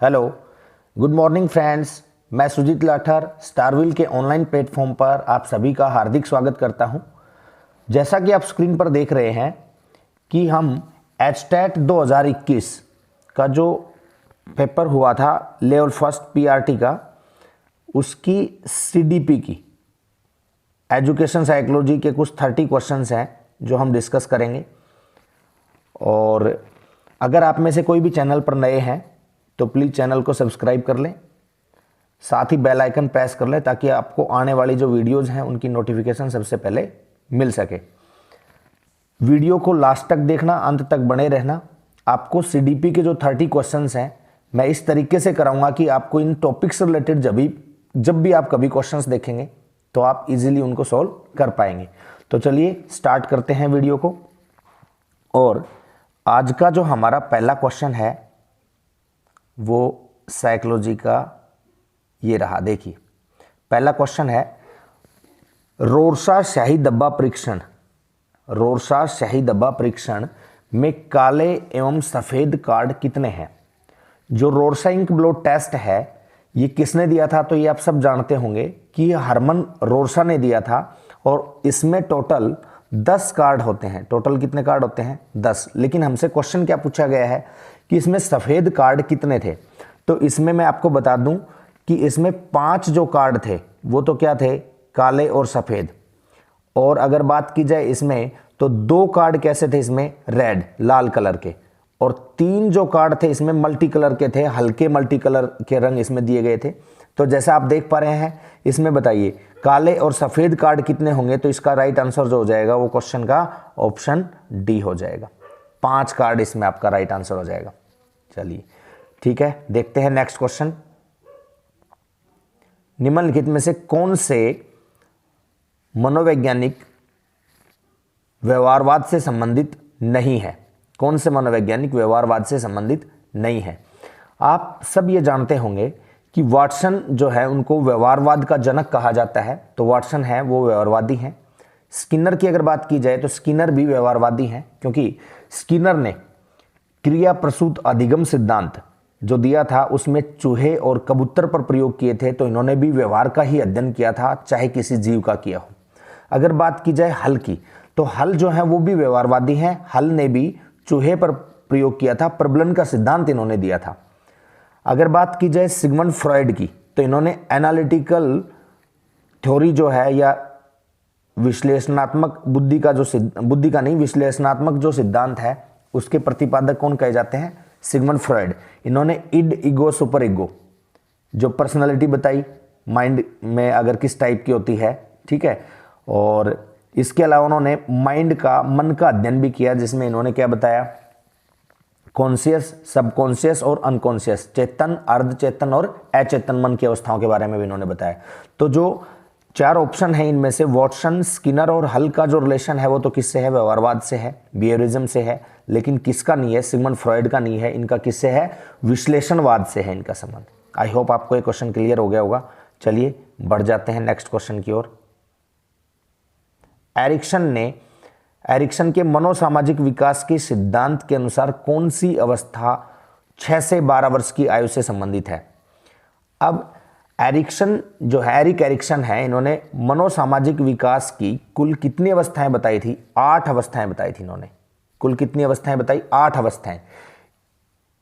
Hello, good morning friends. मैं सुजीत लाठर स्टारविल के online platform पर आप सभी का हार्दिक स्वागत करता हूं। जैसा कि आप स्क्रीन पर देख रहे हैं कि हम एचटेट 2021 का जो पेपर हुआ था लेवल फर्स्ट पीआरटी का, उसकी सीडीपी की एजुकेशन साइकोलॉजी के कुछ 30 क्वेश्चंस हैं जो हम डिस्कस करेंगे। और अगर आप में से कोई भी चैनल पर नए हैं तो प्लीज़ चैनल को सब्सक्राइब कर लें, साथ ही बेल आइकन प्रेस कर लें ताकि आपको आने वाली जो वीडियोस हैं उनकी नोटिफिकेशन सबसे पहले मिल सके। वीडियो को लास्ट तक देखना, अंत तक बने रहना। आपको सीडीपी के जो 30 क्वेश्चंस हैं मैं इस तरीके से कराऊंगा कि आपको इन टॉपिक से रिलेटेड जब भी आप कभी क्वेश्चंस देखेंगे तो आप इजीली उनको सॉल्व कर पाएंगे। तो चलिए स्टार्ट करते हैं वीडियो को। और आज का जो हमारा पहला क्वेश्चन है वो साइकोलॉजी का ये रहा। देखिए, पहला क्वेश्चन है रोरसा शाही डब्बा परीक्षण में काले एवं सफ़ेद कार्ड कितने हैं। जो रोरसा इंक ब्लड टेस्ट है ये किसने दिया था, तो ये आप सब जानते होंगे कि ये हरमन रोरसा ने दिया था। और इसमें टोटल 10 कार्ड होते हैं। टोटल कितने कार्ड होते हैं? 10। लेकिन हमसे क्वेश्चन क्या पूछा गया है कि इसमें सफ़ेद कार्ड कितने थे। तो इसमें मैं आपको बता दूं कि इसमें 5 जो कार्ड थे वो तो क्या थे? काले और सफ़ेद। और अगर बात की जाए इसमें तो 2 कार्ड कैसे थे इसमें? रेड, लाल कलर के। और 3 जो कार्ड थे इसमें मल्टी कलर के थे, हल्के मल्टी कलर के रंग इसमें दिए गए थे। तो जैसा आप देख पा रहे हैं इसमें बताइए काले और सफ़ेद कार्ड कितने होंगे। तो इसका राइट आंसर जो हो जाएगा वो क्वेश्चन का ऑप्शन डी हो जाएगा। 5 कार्ड इसमें आपका राइट आंसर हो जाएगा। चलिए ठीक है, देखते हैं नेक्स्ट क्वेश्चन। निम्नलिखित में से कौन से मनोवैज्ञानिक व्यवहारवाद से संबंधित नहीं है? कौन से मनोवैज्ञानिक व्यवहारवाद से संबंधित नहीं है? आप सब ये जानते होंगे कि वाटसन जो है उनको व्यवहारवाद का जनक कहा जाता है। तो वाटसन है वो व्यवहारवादी हैं। स्किनर की अगर बात की जाए तो स्किनर भी व्यवहारवादी हैं, क्योंकि स्किनर ने क्रिया प्रसूत अधिगम सिद्धांत जो दिया था उसमें चूहे और कबूतर पर प्रयोग किए थे। तो इन्होंने भी व्यवहार का ही अध्ययन किया था, चाहे किसी जीव का किया हो। अगर बात की जाए हल की, तो हल जो है वो भी व्यवहारवादी हैं। हल ने भी चूहे पर प्रयोग किया था, प्रबलन का सिद्धांत इन्होंने दिया था। अगर बात की जाए सिगमंड फ्रॉइड की, तो इन्होंने एनालिटिकल थ्योरी जो है या विश्लेषणात्मक विश्लेषणात्मक जो सिद्धांत है उसके प्रतिपादक कौन कहे जाते हैं? Sigmund Freud. इन्होंने इड, ईगो, सुपर ईगो जो पर्सनालिटी बताई माइंड में अगर किस टाइप की होती है, ठीक है। और इसके अलावा उन्होंने माइंड का, मन का अध्ययन भी किया, जिसमें इन्होंने क्या बताया? कॉन्शियस, सबकॉन्शियस और अनकॉन्शियस, चेतन, अर्ध चेतन और अचेतन मन की अवस्थाओं के बारे में भी इन्होंने बताया। तो जो 4 ऑप्शन है इनमें से वाटसन, स्किनर और हल का जो रिलेशन है वो तो किससे है? व्यवहारवाद से है, बिहेवियरिज्म से है। लेकिन किसका नहीं है? सिगमंड फ्रॉइड का नहीं है। इनका किससे है? विश्लेषणवाद से है इनका संबंध। आई होप आपको ये क्वेश्चन क्लियर हो गया होगा। चलिए बढ़ जाते हैं नेक्स्ट क्वेश्चन की ओर। एरिक्सन के मनोसामाजिक विकास के सिद्धांत के अनुसार कौन सी अवस्था 6 से 12 वर्ष की आयु से संबंधित है? अब एरिक्सन जो है, एरिक एरिक्सन है, इन्होंने मनोसामाजिक विकास की कुल कितनी अवस्थाएं बताई थी? 8 अवस्थाएं बताई थी इन्होंने। कुल कितनी अवस्थाएं बताई? 8 अवस्थाएं।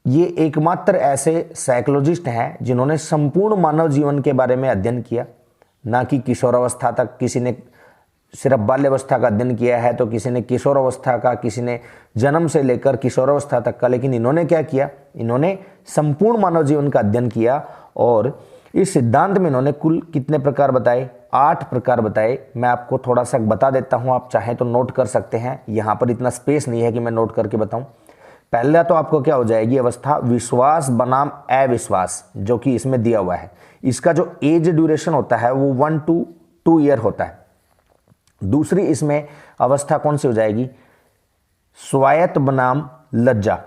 ये एकमात्र ऐसे साइकोलॉजिस्ट हैं जिन्होंने संपूर्ण मानव जीवन के बारे में अध्ययन किया, ना कि किशोरावस्था तक। किसी ने सिर्फ बाल्यावस्था का अध्ययन किया है, तो किसी ने किशोरावस्था का, किसी ने जन्म से लेकर किशोरावस्था तक का। लेकिन इन्होंने क्या किया? इन्होंने संपूर्ण मानव जीवन का अध्ययन किया। और इस सिद्धांत में इन्होंने कुल कितने प्रकार बताए? 8 प्रकार बताए। मैं आपको थोड़ा सा बता देता हूं, आप चाहें तो नोट कर सकते हैं। यहां पर इतना स्पेस नहीं है कि मैं नोट करके बताऊं। पहला तो आपको क्या हो जाएगी अवस्था? विश्वास बनाम अविश्वास, जो कि इसमें दिया हुआ है। इसका जो एज ड्यूरेशन होता है वो 1 to 2 ईयर होता है। दूसरी इसमें अवस्था कौन सी हो जाएगी? स्वायत्त बनाम लज्जा।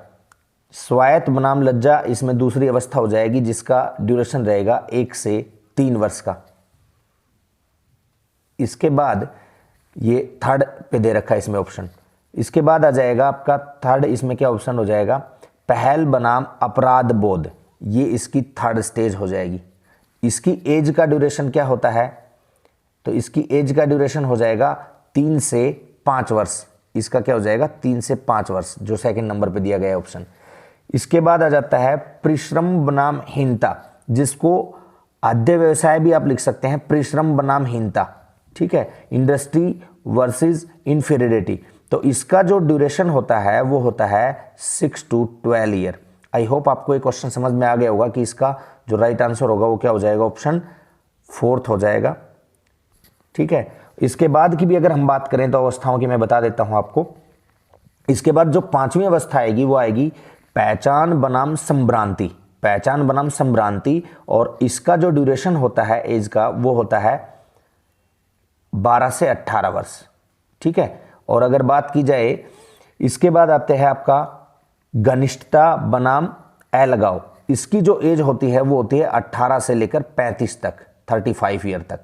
स्वायत्त बनाम लज्जा इसमें दूसरी अवस्था हो जाएगी, जिसका ड्यूरेशन रहेगा 1 से 3 वर्ष का। इसके बाद ये थर्ड पे दे रखा है इसमें ऑप्शन। इसके बाद आ जाएगा आपका थर्ड, इसमें क्या ऑप्शन हो जाएगा? पहल बनाम अपराध बोध। ये इसकी थर्ड स्टेज हो जाएगी। इसकी एज का ड्यूरेशन क्या होता है, तो इसकी एज का ड्यूरेशन हो जाएगा 3 से 5 वर्ष। इसका क्या हो जाएगा 3 से 5 वर्ष, जो सेकंड नंबर पे दिया गया है ऑप्शन। इसके बाद आ जाता है परिश्रम बनाम हीनता, जिसको आद्य व्यवसाय भी आप लिख सकते हैं, परिश्रम बनाम हीनता, ठीक है, इंडस्ट्री वर्सेस इंफीरियरिटी। तो इसका जो ड्यूरेशन होता है वो होता है 6 to 12 ईयर। आई होप आपको ये क्वेश्चन समझ में आ गया होगा कि इसका जो राइट आंसर होगा वो क्या हो जाएगा, ऑप्शन 4 हो जाएगा, ठीक है। इसके बाद की भी अगर हम बात करें तो अवस्थाओं की मैं बता देता हूं आपको। इसके बाद जो 5वीं अवस्था आएगी वो आएगी पहचान बनाम संभ्रांति, पहचान बनाम संभ्रांति, और इसका जो ड्यूरेशन होता है एज का वो होता है 12 से 18 वर्ष, ठीक है। और अगर बात की जाए इसके बाद आते हैं आपका घनिष्ठता बनाम अलगाव। इसकी जो एज होती है वो होती है 18 से लेकर 35 तक, 35 ईयर तक,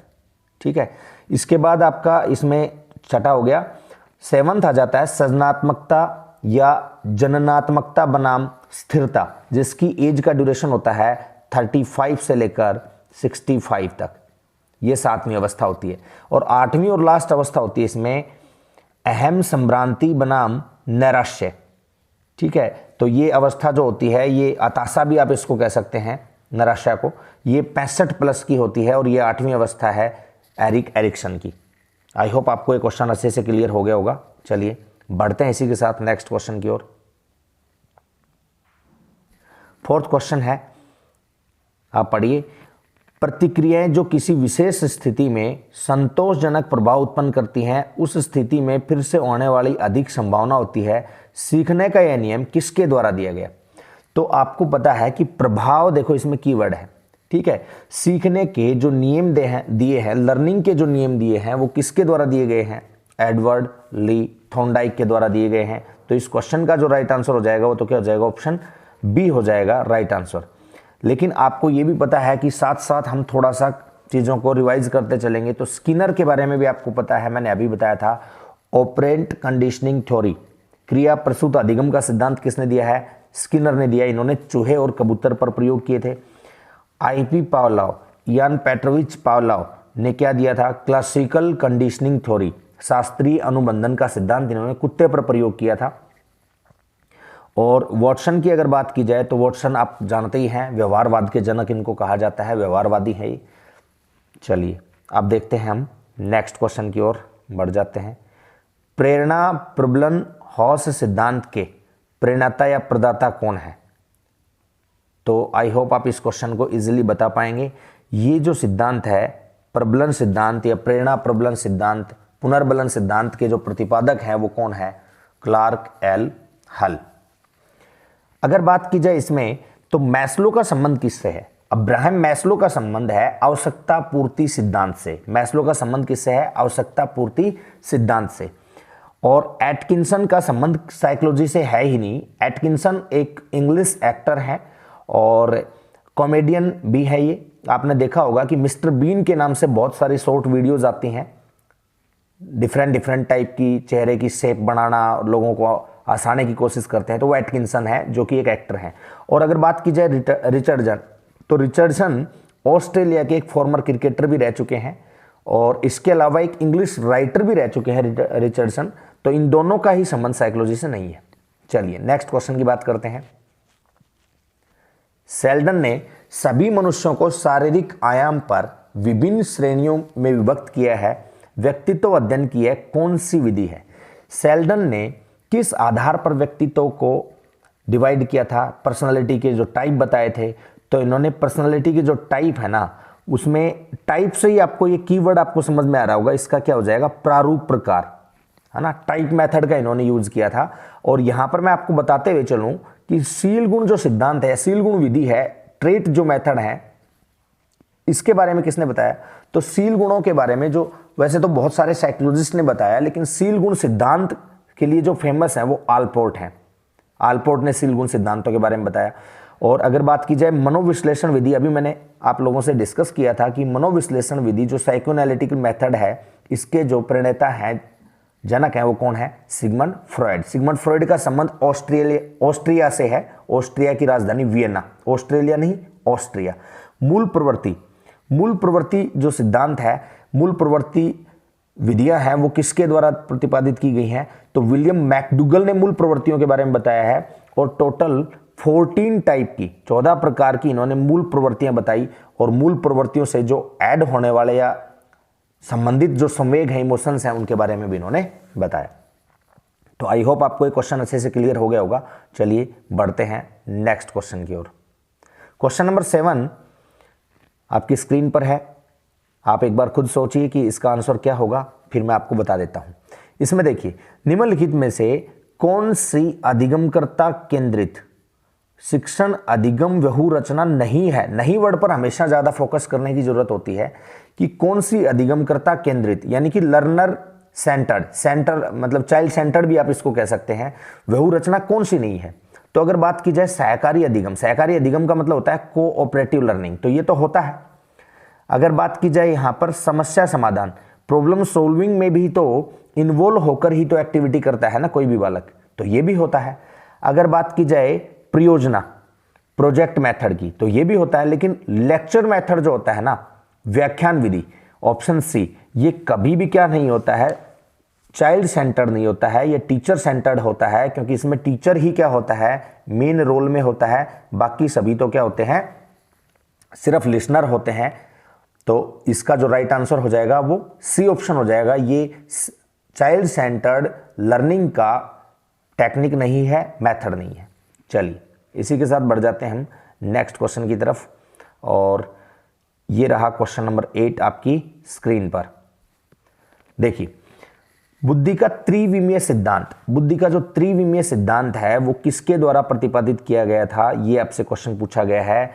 ठीक है। इसके बाद आपका इसमें छठा हो गया, 7th आ जाता है सृजनात्मकता या जननात्मकता बनाम स्थिरता, जिसकी एज का ड्यूरेशन होता है 35 से लेकर 65 तक। ये 7वीं अवस्था होती है। और 8वीं और लास्ट अवस्था होती है इसमें अहम संभ्रांति बनाम नैराश्य, ठीक है। तो ये अवस्था जो होती है, ये हताशा भी आप इसको कह सकते हैं, निराशा को, ये 65+ की होती है और ये 8वीं अवस्था है एरिक एरिक्सन की। आई होप आपको ये क्वेश्चन अच्छे से क्लियर हो गया होगा। चलिए बढ़ते हैं इसी के साथ नेक्स्ट क्वेश्चन की ओर। 4th क्वेश्चन है, आप पढ़िए, प्रतिक्रियाएं जो किसी विशेष स्थिति में संतोषजनक प्रभाव उत्पन्न करती हैं, उस स्थिति में फिर से होने वाली अधिक संभावना होती है। सीखने का यह नियम किसके द्वारा दिया गया? तो आपको पता है कि प्रभाव, देखो इसमें कीवर्ड है, ठीक है। सीखने के जो नियम दिए हैं, लर्निंग के जो नियम दिए हैं, वो किसके द्वारा दिए गए हैं? एडवर्ड ली थॉर्नडाइक के द्वारा दिए गए हैं। तो इस क्वेश्चन का जो राइट आंसर हो जाएगा वो तो क्या हो जाएगा, ऑप्शन बी हो जाएगा राइट आंसर। लेकिन आपको ये भी पता है कि साथ साथ हम थोड़ा सा चीज़ों को रिवाइज करते चलेंगे। तो स्किनर के बारे में भी आपको पता है, मैंने अभी बताया था, ऑपरेंट कंडीशनिंग थ्योरी, क्रिया प्रसूत अधिगम का सिद्धांत किसने दिया है? स्किनर ने दिया। इन्होंने चूहे और कबूतर पर प्रयोग किए थे। आईपी पावलोव, यान पेट्रोविच पावलोव ने क्या दिया था? क्लासिकल कंडीशनिंग थ्योरी, शास्त्रीय अनुबंधन का सिद्धांत इन्होंने कुत्ते पर प्रयोग किया था। और वॉटसन की अगर बात की जाए तो वॉटसन आप जानते ही हैं, व्यवहारवाद के जनक इनको कहा जाता है, व्यवहारवादी है ये। चलिए अब देखते हैं हम नेक्स्ट क्वेश्चन की ओर बढ़ जाते हैं। प्रेरणा प्रबलन हॉस सिद्धांत के प्रेरणाता या प्रदाता कौन है? तो आई होप आप इस क्वेश्चन को इजीली बता पाएंगे। ये जो सिद्धांत है, प्रबलन सिद्धांत या प्रेरणा प्रबलन सिद्धांत, पुनर्बलन सिद्धांत के जो प्रतिपादक हैं वो कौन है? क्लार्क एल हल। अगर बात की जाए इसमें तो मैस्लो का संबंध किससे है? अब्राहम मैस्लो का संबंध है आवश्यकता पूर्ति सिद्धांत से। मैस्लो का संबंध किससे है? आवश्यकता पूर्ति सिद्धांत से। और एटकिंसन का संबंध साइकोलॉजी से है ही नहीं। एटकिंसन एक इंग्लिश एक्टर है और कॉमेडियन भी है। ये आपने देखा होगा कि मिस्टर बीन के नाम से बहुत सारी शॉर्ट वीडियोस आती हैं, डिफरेंट टाइप की चेहरे की शेप बनाना, लोगों को हंसाने की कोशिश करते हैं, तो वो एटकिंसन है जो कि एक एक्टर है। और अगर बात की जाए रिचर्डसन, तो रिचर्डसन ऑस्ट्रेलिया के एक फॉर्मर क्रिकेटर भी रह चुके हैं और इसके अलावा एक इंग्लिश राइटर भी रह चुके हैं रिचर्डसन। तो इन दोनों का ही संबंध साइकोलॉजी से नहीं है। चलिए नेक्स्ट क्वेश्चन की बात करते हैं। सेल्डन ने सभी मनुष्यों को शारीरिक आयाम पर विभिन्न श्रेणियों में विभक्त किया है। व्यक्तित्व अध्ययन की है कौन सी विधि है? सेल्डन ने किस आधार पर व्यक्तित्व को डिवाइड किया था? पर्सनालिटी के जो टाइप बताए थे, तो इन्होंने पर्सनालिटी के जो टाइप है ना, उसमें टाइप से ही आपको ये कीवर्ड आपको समझ में आ रहा होगा, इसका क्या हो जाएगा? प्रारूप प्रकार, है ना। टाइप मेथड का इन्होंने यूज किया था। और यहां पर मैं आपको बताते हुए चलूं कि शील गुण जो सिद्धांत है, शील गुण विधि है, ट्रेट जो मेथड है, इसके बारे में किसने बताया? तो शील गुणों के बारे में जो वैसे तो बहुत सारे साइकोलॉजिस्ट ने बताया, लेकिन शील गुण सिद्धांत के लिए जो फेमस है वो आलपोर्ट है। आलपोर्ट ने शील गुण सिद्धांतों के बारे में बताया। और अगर बात की जाए मनोविश्लेषण विधि, अभी मैंने आप लोगों से डिस्कस किया था कि मनोविश्लेषण विधि जो साइकोएनालिटिकल मेथड है, इसके जो प्रणेता हैं जनक है वो कौन है? Sigmund Freud. सिगमंड फ्रॉयड का संबंध ऑस्ट्रिया से है। ऑस्ट्रिया की राजधानी वियना, ऑस्ट्रेलिया नहीं ऑस्ट्रिया। मूल प्रवृत्ति जो सिद्धांत है, मूल प्रवृत्ति विधियां हैं वो किसके द्वारा प्रतिपादित की गई हैं? तो विलियम मैकडूगल ने मूल प्रवृत्तियों के बारे में बताया है और टोटल 14 टाइप की 14 प्रकार की इन्होंने मूल प्रवृत्तियां बताई और मूल प्रवृत्तियों से जो ऐड होने वाले या संबंधित जो संवेग है, इमोशंस हैं, उनके बारे में भी इन्होंने बताया। तो आई होप आपको ये क्वेश्चन अच्छे से क्लियर हो गया होगा। चलिए बढ़ते हैं नेक्स्ट क्वेश्चन की ओर। क्वेश्चन नंबर 7 आपकी स्क्रीन पर है। आप एक बार खुद सोचिए कि इसका आंसर क्या होगा, फिर मैं आपको बता देता हूं। इसमें देखिए, निम्नलिखित में से कौन सी अधिगमकर्ता केंद्रित शिक्षण अधिगम व्यहू रचना नहीं है? नहीं वर्ड पर हमेशा ज्यादा फोकस करने की जरूरत होती है कि कौन सी अधिगमकर्ता केंद्रित, यानी कि लर्नर सेंटर मतलब चाइल्ड सेंटर्ड भी आप इसको कह सकते हैं, व्यहू रचना कौन सी नहीं है? तो अगर बात की जाए सहकारी अधिगम का मतलब होता है कोऑपरेटिव लर्निंग, तो ये तो होता है। अगर बात की जाए यहां पर समस्या समाधान, प्रॉब्लम सोल्विंग में भी तो इन्वॉल्व होकर ही तो एक्टिविटी करता है ना कोई भी बालक, तो ये भी होता है। अगर बात की जाए परियोजना प्रोजेक्ट मेथड की, तो ये भी होता है। लेकिन लेक्चर मेथड जो होता है ना, व्याख्यान विधि, ऑप्शन सी, ये कभी भी क्या नहीं होता है? चाइल्ड सेंटर्ड नहीं होता है, ये टीचर सेंटर्ड होता है, क्योंकि इसमें टीचर ही क्या होता है? मेन रोल में होता है। बाकी सभी तो क्या होते हैं? सिर्फ लिसनर होते हैं। तो इसका जो राइट आंसर हो जाएगा वो सी ऑप्शन हो जाएगा। ये चाइल्ड सेंटर्ड लर्निंग का टेक्निक नहीं है, मेथड नहीं है। चलिए इसी के साथ बढ़ जाते हैं हम नेक्स्ट क्वेश्चन की तरफ, और ये रहा क्वेश्चन नंबर 8 आपकी स्क्रीन पर। देखिए, बुद्धि का त्रिविमीय सिद्धांत, बुद्धि का जो त्रिविमीय सिद्धांत है वो किसके द्वारा प्रतिपादित किया गया था? ये आपसे क्वेश्चन पूछा गया है।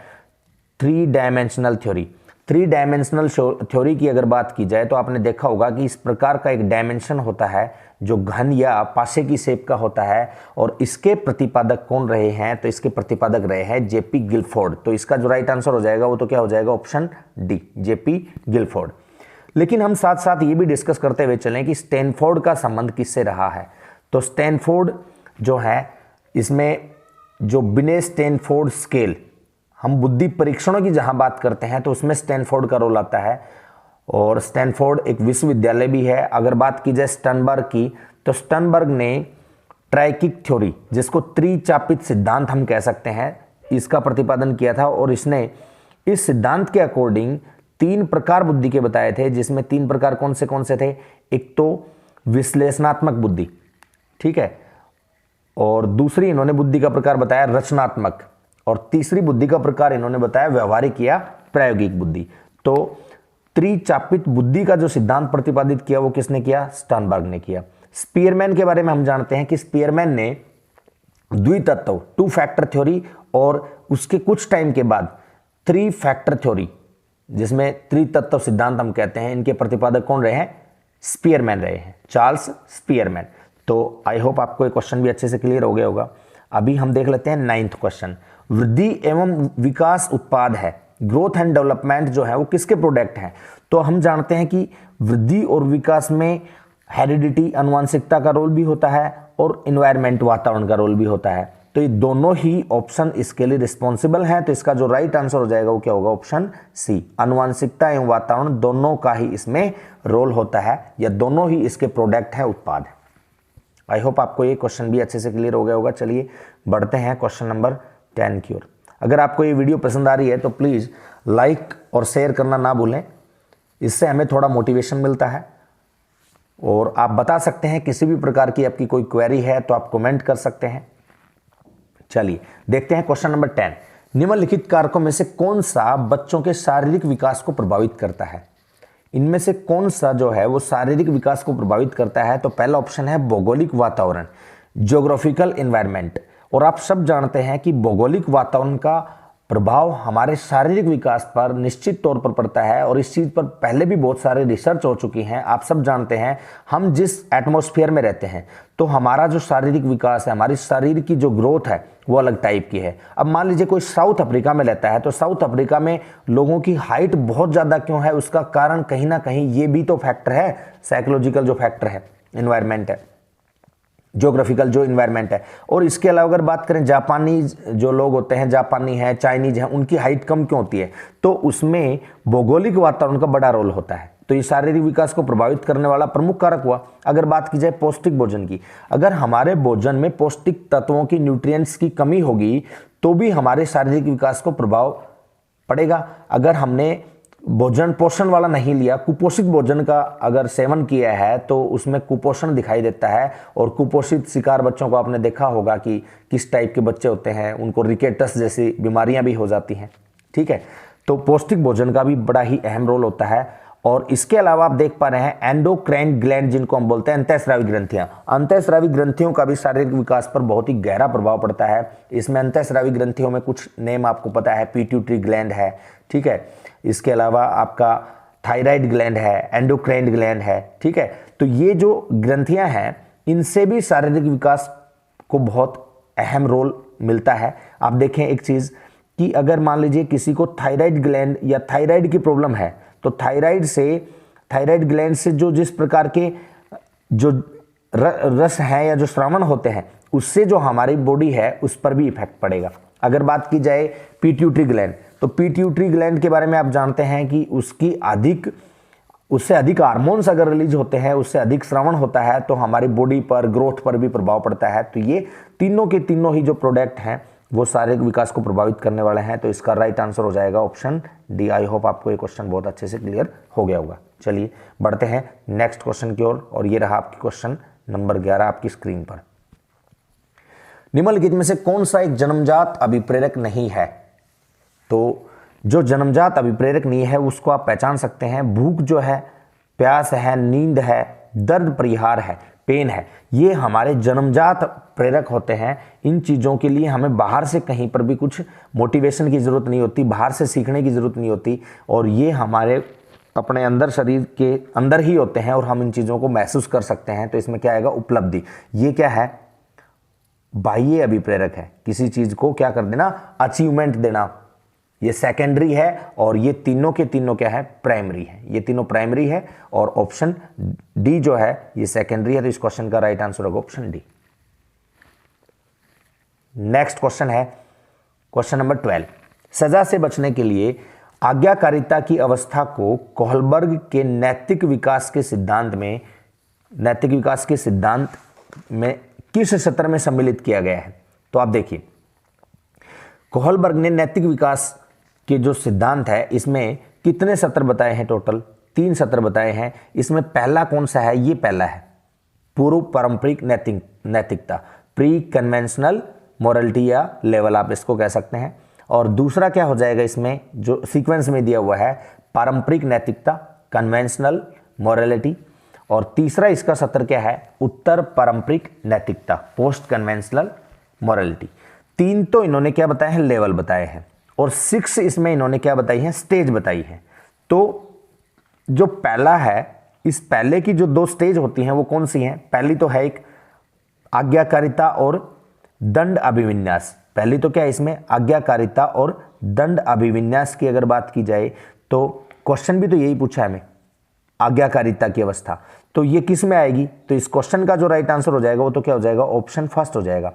3 डायमेंशनल थ्योरी, 3 डायमेंशनल थ्योरी की अगर बात की जाए तो आपने देखा होगा कि इस प्रकार का एक डायमेंशन होता है जो घन या पासे की शेप का होता है, और इसके प्रतिपादक कौन रहे हैं? तो इसके प्रतिपादक रहे हैं जेपी गिलफोर्ड। तो इसका जो राइट आंसर हो जाएगा वो तो क्या हो जाएगा? Option D, JP Guilford. लेकिन हम साथ साथ ये भी डिस्कस करते हुए चलें कि स्टैनफोर्ड का संबंध किससे रहा है। तो स्टैनफोर्ड जो है, इसमें जो बिने स्टैनफोर्ड स्केल, हम बुद्धि परीक्षणों की जहां बात करते हैं तो उसमें स्टैनफोर्ड का रोल आता है, और स्टैनफोर्ड एक विश्वविद्यालय भी है। अगर बात की जाए स्टर्नबर्ग की, तो स्टर्नबर्ग ने ट्राइकिक थ्योरी, जिसको त्रिचापित सिद्धांत हम कह सकते हैं, इसका प्रतिपादन किया था। और इसने इस सिद्धांत के अकॉर्डिंग 3 प्रकार बुद्धि के बताए थे, जिसमें 3 प्रकार कौन से थे? एक तो विश्लेषणात्मक बुद्धि, ठीक है, और दूसरी इन्होंने बुद्धि का प्रकार बताया रचनात्मक, और तीसरी बुद्धि का प्रकार इन्होंने बताया व्यवहारिक या प्रायोगिक बुद्धि। तो त्रिचापित बुद्धि का जो सिद्धांत प्रतिपादित किया वो किसने किया? स्टर्नबर्ग ने किया। स्पीयरमैन के बारे में हम जानते हैं कि स्पीयरमैन ने द्वितत्व 2 फैक्टर थ्योरी, और उसके कुछ टाइम के बाद 3 फैक्टर थ्योरी, जिसमें त्रितत्व सिद्धांत हम कहते हैं, इनके प्रतिपादक कौन रहे हैं? स्पीयरमैन रहे हैं, चार्ल्स स्पीयरमैन। तो आई होप आपको ये क्वेश्चन भी अच्छे से क्लियर हो गया होगा। अभी हम देख लेते हैं 9th क्वेश्चन। वृद्धि एवं विकास उत्पाद है, ग्रोथ एंड डेवलपमेंट जो है वो किसके प्रोडक्ट हैं? तो हम जानते हैं कि वृद्धि और विकास में हेरिडिटी अनुवांशिकता का रोल भी होता है, और इन्वायरमेंट वातावरण का रोल भी होता है। तो ये दोनों ही ऑप्शन इसके लिए रिस्पॉन्सिबल हैं। तो इसका जो राइट आंसर हो जाएगा वो क्या होगा? ऑप्शन सी, अनुवांशिकता एवं वातावरण दोनों का ही इसमें रोल होता है, या दोनों ही इसके प्रोडक्ट है, उत्पाद है। आई होप आपको ये क्वेश्चन भी अच्छे से क्लियर हो गया होगा। चलिए बढ़ते हैं क्वेश्चन नंबर 10 की ओर। अगर आपको ये वीडियो पसंद आ रही है तो प्लीज़ लाइक और शेयर करना ना भूलें, इससे हमें थोड़ा मोटिवेशन मिलता है। और आप बता सकते हैं किसी भी प्रकार की आपकी कोई क्वेरी है तो आप कमेंट कर सकते हैं। चलिए देखते हैं क्वेश्चन नंबर 10। निम्नलिखित कारकों में से कौन सा बच्चों के शारीरिक विकास को प्रभावित करता है? इनमें से कौन सा जो है वो शारीरिक विकास को प्रभावित करता है? तो पहला ऑप्शन है भौगोलिक वातावरण, ज्योग्राफिकल एनवायरनमेंट। और आप सब जानते हैं कि भौगोलिक वातावरण का प्रभाव हमारे शारीरिक विकास पर निश्चित तौर पर पड़ता है, और इस चीज़ पर पहले भी बहुत सारे रिसर्च हो चुकी हैं। आप सब जानते हैं हम जिस एटमॉस्फेयर में रहते हैं तो हमारा जो शारीरिक विकास है, हमारी शरीर की जो ग्रोथ है वो अलग टाइप की है। अब मान लीजिए कोई साउथ अफ्रीका में रहता है, तो साउथ अफ्रीका में लोगों की हाइट बहुत ज़्यादा क्यों है? उसका कारण कहीं ना कहीं ये भी तो फैक्टर है, साइकोलॉजिकल जो फैक्टर है इन्वायरमेंट है, ज्योग्राफिकल जो इन्वायरमेंट है। और इसके अलावा अगर बात करें जापानीज जो लोग होते हैं, जापानी है, चाइनीज है, उनकी हाइट कम क्यों होती है? तो उसमें भौगोलिक वातावरण का बड़ा रोल होता है। तो ये शारीरिक विकास को प्रभावित करने वाला प्रमुख कारक हुआ। अगर बात की जाए पौष्टिक भोजन की, अगर हमारे भोजन में पौष्टिक तत्वों की, न्यूट्रिएंट्स की कमी होगी तो भी हमारे शारीरिक विकास को प्रभाव पड़ेगा। अगर हमने भोजन पोषण वाला नहीं लिया, कुपोषित भोजन का अगर सेवन किया है तो उसमें कुपोषण दिखाई देता है। और कुपोषित शिकार बच्चों को आपने देखा होगा कि किस टाइप के बच्चे होते हैं, उनको रिकेटस जैसी बीमारियां भी हो जाती हैं। ठीक है, तो पौष्टिक भोजन का भी बड़ा ही अहम रोल होता है। और इसके अलावा आप देख पा रहे हैं एंडोक्राइन ग्लैंड, जिनको हम बोलते हैं अंतःस्रावी ग्रंथियां, अंतःस्रावी ग्रंथियों का भी शारीरिक विकास पर बहुत ही गहरा प्रभाव पड़ता है। इसमें अंतःस्रावी ग्रंथियों में कुछ नेम आपको पता है, पिट्यूटरी ग्लैंड है, ठीक है, इसके अलावा आपका थायराइड ग्लैंड है, एंडोक्राइन ग्लैंड है, ठीक है। तो ये जो ग्रंथियां हैं इनसे भी शारीरिक विकास को बहुत अहम रोल मिलता है। आप देखें एक चीज कि अगर मान लीजिए किसी को थायराइड ग्लैंड या थायराइड की प्रॉब्लम है तो थायराइड ग्लैंड से जो जिस प्रकार के जो रस हैं या जो श्रावण होते हैं उससे जो हमारी बॉडी है उस पर भी इफेक्ट पड़ेगा। अगर बात की जाए पिट्यूटरी ग्लैंड, तो पिट्यूटरी ग्लैंड के बारे में आप जानते हैं कि उससे अधिक हार्मोन्स अगर रिलीज होते हैं, उससे अधिक श्रावण होता है तो हमारी बॉडी पर, ग्रोथ पर भी प्रभाव पड़ता है। तो ये तीनों के तीनों ही जो प्रोडक्ट हैं वो शारीरिक विकास को प्रभावित करने वाले हैं। तो इसका राइट आंसर हो जाएगा ऑप्शन डी। आई होप आपको ये क्वेश्चन बहुत अच्छे से क्लियर हो गया होगा। चलिए बढ़ते हैं नेक्स्ट क्वेश्चन की ओर, और ये रहा आपकी क्वेश्चन नंबर 11 आपकी स्क्रीन पर। निम्नलिखित में से कौन सा एक जन्मजात अभिप्रेरक नहीं है? तो जो जन्मजात अभिप्रेरक नहीं है उसको आप पहचान सकते हैं। भूख जो है, प्यास है, नींद है, दर्द परिहार है, पेन है, ये हमारे जन्मजात प्रेरक होते हैं। इन चीज़ों के लिए हमें बाहर से कहीं पर भी कुछ मोटिवेशन की ज़रूरत नहीं होती, बाहर से सीखने की ज़रूरत नहीं होती, और ये हमारे अपने अंदर, शरीर के अंदर ही होते हैं और हम इन चीज़ों को महसूस कर सकते हैं। तो इसमें क्या आएगा? उपलब्धि। ये क्या है? बाह्य अभिप्रेरक है, किसी चीज़ को क्या कर देना? अचीवमेंट देना। ये सेकेंडरी है और ये तीनों के तीनों क्या है? प्राइमरी है। ये तीनों प्राइमरी है और ऑप्शन डी जो है ये सेकेंडरी है। तो इस क्वेश्चन का राइट आंसर होगा ऑप्शन डी। नेक्स्ट क्वेश्चन है क्वेश्चन नंबर 12। सजा से बचने के लिए आज्ञाकारिता की अवस्था को कोहलबर्ग के नैतिक विकास के सिद्धांत में किस सत्र में सम्मिलित किया गया है? तो आप देखिए, कोहलबर्ग ने नैतिक विकास के जो सिद्धांत है इसमें कितने सत्र बताए हैं? टोटल 3 सत्र बताए हैं। इसमें पहला कौन सा है? ये पहला है, पूर्व पारंपरिक नैतिकता, प्री कन्वेंशनल मोरलिटी या लेवल आप इसको कह सकते हैं। और दूसरा क्या हो जाएगा इसमें जो सीक्वेंस में दिया हुआ है? पारंपरिक नैतिकता, कन्वेंशनल मोरलिटी। और तीसरा इसका सत्र क्या है? उत्तर पारंपरिक नैतिकता, पोस्ट कन्वेंशनल मोरलिटी। 3 तो इन्होंने क्या बताए हैं? लेवल बताए हैं। और 6 इसमें इन्होंने क्या बताई है? स्टेज बताई है। तो जो पहला है, इस पहले की जो 2 स्टेज होती हैं वो कौन सी हैं? पहली तो है एक आज्ञाकारिता और दंड अभिविन्यास। पहली तो क्या है इसमें? आज्ञाकारिता और दंड अभिविन्यास की अगर बात की जाए तो क्वेश्चन भी तो यही पूछा है हमें, आज्ञाकारिता की अवस्था। तो ये किस में आएगी? तो इस क्वेश्चन का जो राइट आंसर हो जाएगा वो तो क्या हो जाएगा? ऑप्शन फर्स्ट हो जाएगा,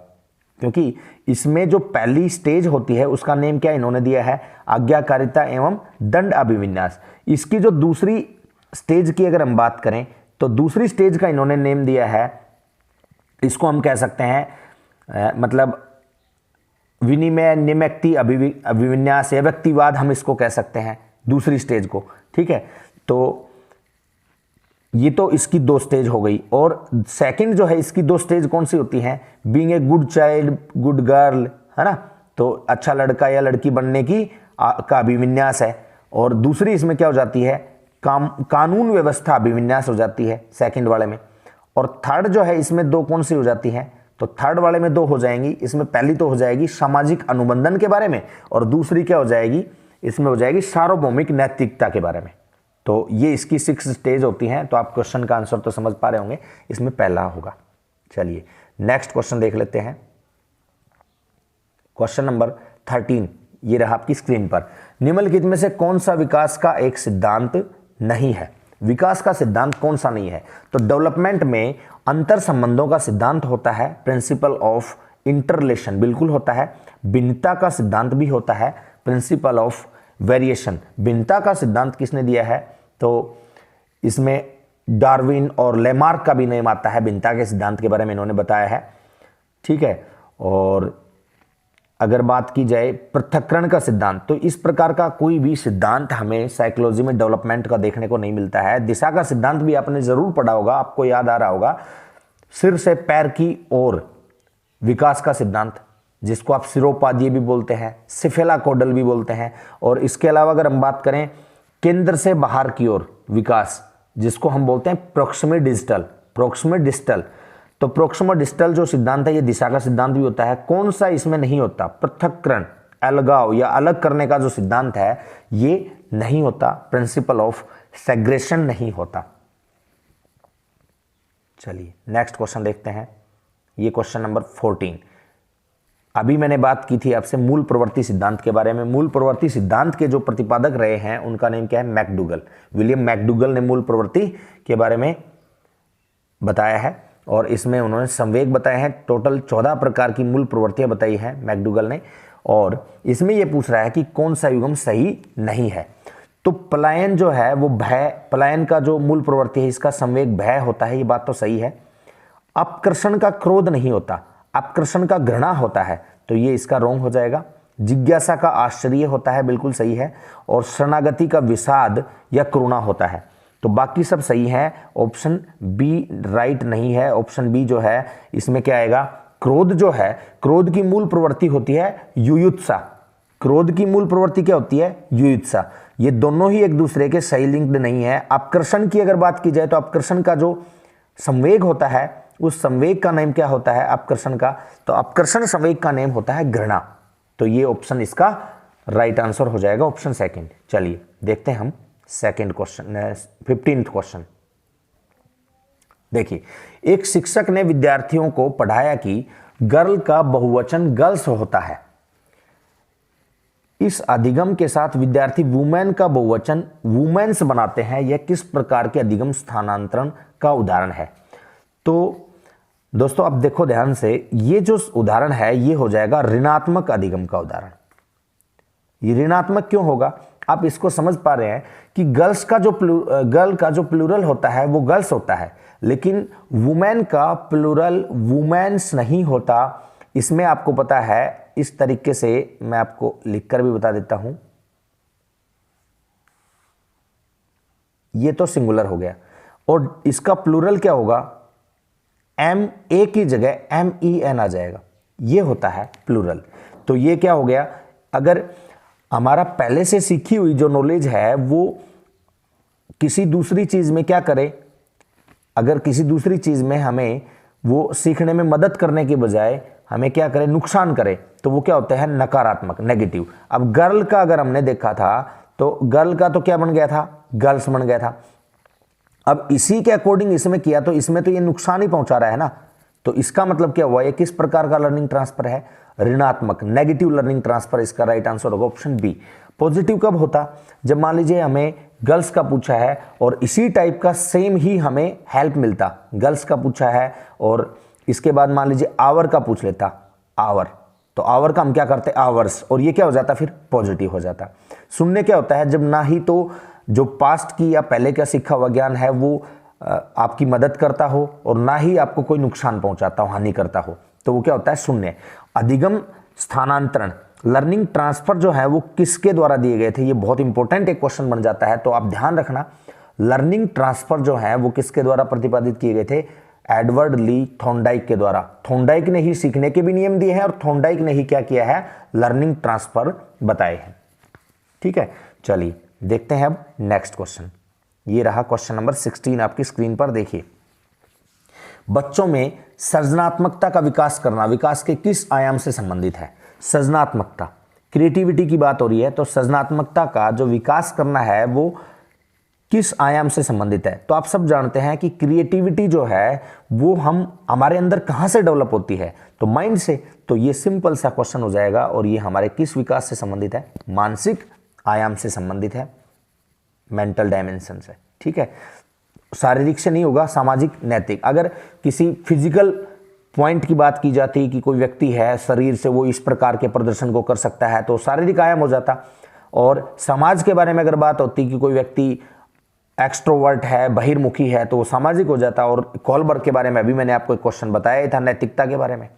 क्योंकि इसमें जो पहली स्टेज होती है उसका नेम क्या इन्होंने दिया है? आज्ञाकारिता एवं दंड अभिविन्यास। इसकी जो दूसरी स्टेज की अगर हम बात करें तो दूसरी स्टेज का इन्होंने नेम दिया है, इसको हम कह सकते हैं मतलब विनिमय, निम्नक्ति अभिविन्यास या व्यक्तिवाद, हम इसको कह सकते हैं दूसरी स्टेज को। ठीक है, तो ये तो इसकी 2 स्टेज हो गई। और सेकंड जो है इसकी 2 स्टेज कौन सी होती हैं? Being a good child, good girl, है ना, तो अच्छा लड़का या लड़की बनने की का अभिविन्यास है। और दूसरी इसमें क्या हो जाती है? कानून व्यवस्था अभिविन्यास हो जाती है सेकंड वाले में। और थर्ड जो है इसमें 2 कौन सी हो जाती हैं? तो थर्ड वाले में 2 हो जाएंगी। इसमें पहली तो हो जाएगी सामाजिक अनुबंधन के बारे में, और दूसरी क्या हो जाएगी? इसमें हो जाएगी सार्वभौमिक नैतिकता के बारे में। तो ये इसकी 6 स्टेज होती हैं। तो आप क्वेश्चन का आंसर तो समझ पा रहे होंगे, इसमें पहला होगा। चलिए नेक्स्ट क्वेश्चन देख लेते हैं, क्वेश्चन नंबर 13। ये रहा आपकी स्क्रीन पर। निम्नलिखित में से कौन सा विकास का एक सिद्धांत नहीं है? विकास का सिद्धांत कौन सा नहीं है? तो डेवलपमेंट में अंतर संबंधों का सिद्धांत होता है, प्रिंसिपल ऑफ इंटररिलेशन बिल्कुल होता है। भिन्नता का सिद्धांत भी होता है, प्रिंसिपल ऑफ वेरिएशन। भिन्नता का सिद्धांत किसने दिया है? तो इसमें डार्विन और लेमार्क का भी नाम आता है, भिन्नता के सिद्धांत के बारे में इन्होंने बताया है। ठीक है, और अगर बात की जाए पृथक्करण का सिद्धांत, तो इस प्रकार का कोई भी सिद्धांत हमें साइकोलॉजी में डेवलपमेंट का देखने को नहीं मिलता है। दिशा का सिद्धांत भी आपने जरूर पढ़ा होगा, आपको याद आ रहा होगा, सिर से पैर की ओर विकास का सिद्धांत, जिसको आप सिरोपादीय भी बोलते हैं, सिफेलाकोडल भी बोलते हैं। और इसके अलावा अगर हम बात करें केंद्र से बाहर की ओर विकास, जिसको हम बोलते हैं प्रोक्सिमल डिस्टल। तो प्रोक्सिमल डिस्टल जो सिद्धांत है, ये दिशा का सिद्धांत भी होता है। कौन सा इसमें नहीं होता? पृथक्करण, अलगाव या अलग करने का जो सिद्धांत है, ये नहीं होता। प्रिंसिपल ऑफ सेग्रेशन नहीं होता। चलिए नेक्स्ट क्वेश्चन देखते हैं, ये क्वेश्चन नंबर 14। अभी मैंने बात की थी आपसे मूल प्रवृत्ति सिद्धांत के बारे में। मूल प्रवृत्ति सिद्धांत के जो प्रतिपादक रहे हैं उनका नाम क्या है? मैकडूगल। विलियम मैकडूगल ने मूल प्रवृत्ति के बारे में बताया है, और इसमें उन्होंने संवेग बताए हैं। टोटल 14 प्रकार की मूल प्रवृत्तियां बताई हैं मैकडूगल ने, और इसमें यह पूछ रहा है कि कौन सा युग्म सही नहीं है। तो पलायन जो है वो भय, पलायन का जो मूल प्रवृत्ति है इसका संवेग भय होता है, ये बात तो सही है। अपकर्षण का क्रोध नहीं होता, अपकर्षण का घृणा होता है, तो ये इसका रोंग हो जाएगा। जिज्ञासा का आश्चर्य होता है, बिल्कुल सही है। और शरणागति का विषाद या करुणा होता है, तो बाकी सब सही है। ऑप्शन बी राइट नहीं है। ऑप्शन बी जो है इसमें क्या आएगा? क्रोध जो है, क्रोध की मूल प्रवृत्ति होती है युयुत्सा। क्रोध की मूल प्रवृत्ति क्या होती है? युयुत्सा। ये दोनों ही एक दूसरे के सही लिंक्ड नहीं है। अपकर्षण की अगर बात की जाए तो अपकर्षण का जो संवेग होता है, उस संवेग का नाम क्या होता है अपकर्षण का? तो अपकर्षण संवेग का नाम होता है घृणा। तो ये ऑप्शन इसका राइट आंसर हो जाएगा, ऑप्शन सेकंड। चलिए देखते हैं हम सेकंड क्वेश्चन, 15th क्वेश्चन। देखिए, एक शिक्षक ने विद्यार्थियों को पढ़ाया कि गर्ल का बहुवचन गर्ल्स होता है। इस अधिगम के साथ विद्यार्थी वुमेन का बहुवचन वुमेन्स बनाते हैं। यह किस प्रकार के अधिगम स्थानांतरण का उदाहरण है? तो दोस्तों अब देखो ध्यान से, ये जो उदाहरण है ये हो जाएगा ऋणात्मक अधिगम का उदाहरण। ये ऋणात्मक क्यों होगा? आप इसको समझ पा रहे हैं कि गर्ल का जो प्लूरल होता है वो गर्ल्स होता है, लेकिन वुमेन का प्लूरल वुमेन्स नहीं होता। इसमें आपको पता है, इस तरीके से मैं आपको लिखकर भी बता देता हूं। ये तो सिंगुलर हो गया, और इसका प्लूरल क्या होगा? एम ए की जगह MEN आ जाएगा, ये होता है प्लूरल। तो ये क्या हो गया? अगर हमारा पहले से सीखी हुई जो नॉलेज है वो किसी दूसरी चीज में क्या करे, अगर किसी दूसरी चीज में हमें वो सीखने में मदद करने के बजाय हमें क्या करे? नुकसान करे, तो वो क्या होता है? नकारात्मक, नेगेटिव। अब गर्ल का अगर हमने देखा था तो गर्ल का तो क्या बन गया था? गर्ल्स बन गया था। अब इसी के अकॉर्डिंग इसमें किया तो इसमें तो ये नुकसान ही पहुंचा रहा है ना। तो इसका मतलब क्या हुआ? ये किस प्रकार का लर्निंग ट्रांसफर है? ऋणात्मक, नेगेटिव लर्निंग ट्रांसफर। इसका राइट आंसर होगा ऑप्शन बी। पॉजिटिव कब होता? जब मान लीजिए हमें गर्ल्स का पूछा है और इसी टाइप का सेम ही हमें हेल्प मिलता। गर्ल्स का पूछा है और इसके बाद मान लीजिए आवर का पूछ लेता, आवर, तो आवर का हम क्या करते? आवर्स, और ये क्या हो जाता? फिर पॉजिटिव हो जाता। शून्य क्या होता है? जब ना ही तो जो पास्ट की या पहले का सीखा हुआ ज्ञान है वो आपकी मदद करता हो और ना ही आपको कोई नुकसान पहुंचाता हो, हानि करता हो, तो वो क्या होता है? शून्य। अधिगम स्थानांतरण, लर्निंग ट्रांसफर जो है वो किसके द्वारा दिए गए थे? ये बहुत इंपॉर्टेंट एक क्वेश्चन बन जाता है, तो आप ध्यान रखना। लर्निंग ट्रांसफर जो है वो किसके द्वारा प्रतिपादित किए गए थे? एडवर्ड ली थॉर्नडाइक के द्वारा। थॉर्नडाइक ने ही सीखने के भी नियम दिए हैं और थॉर्नडाइक ने ही क्या किया है? लर्निंग ट्रांसफर बताए हैं। ठीक है, चलिए देखते हैं अब नेक्स्ट क्वेश्चन। ये रहा क्वेश्चन नंबर 16 आपकी स्क्रीन पर देखिए। बच्चों में सृजनात्मकता का विकास करना विकास के किस आयाम से संबंधित है? सृजनात्मकता, क्रिएटिविटी की बात हो रही है, तो सृजनात्मकता का जो विकास करना है वो किस आयाम से संबंधित है? तो आप सब जानते हैं कि क्रिएटिविटी जो है वो हमारे अंदर कहां से डेवलप होती है? तो माइंड से। तो ये सिंपल सा क्वेश्चन हो जाएगा, और ये हमारे किस विकास से संबंधित है? मानसिक आयाम से संबंधित है, मेंटल डायमेंशन से। ठीक है, शारीरिक से नहीं होगा, सामाजिक नैतिक। अगर किसी फिजिकल पॉइंट की बात की जाती है कि कोई व्यक्ति है शरीर से वो इस प्रकार के प्रदर्शन को कर सकता है तो शारीरिक आयाम हो जाता। और समाज के बारे में अगर बात होती कि कोई व्यक्ति एक्सट्रोवर्ट है, बहिर्मुखी है, तो वो सामाजिक हो जाता। और कॉलबर्ग के बारे में अभी मैंने आपको एक क्वेश्चन बताया ही था नैतिकता के बारे में।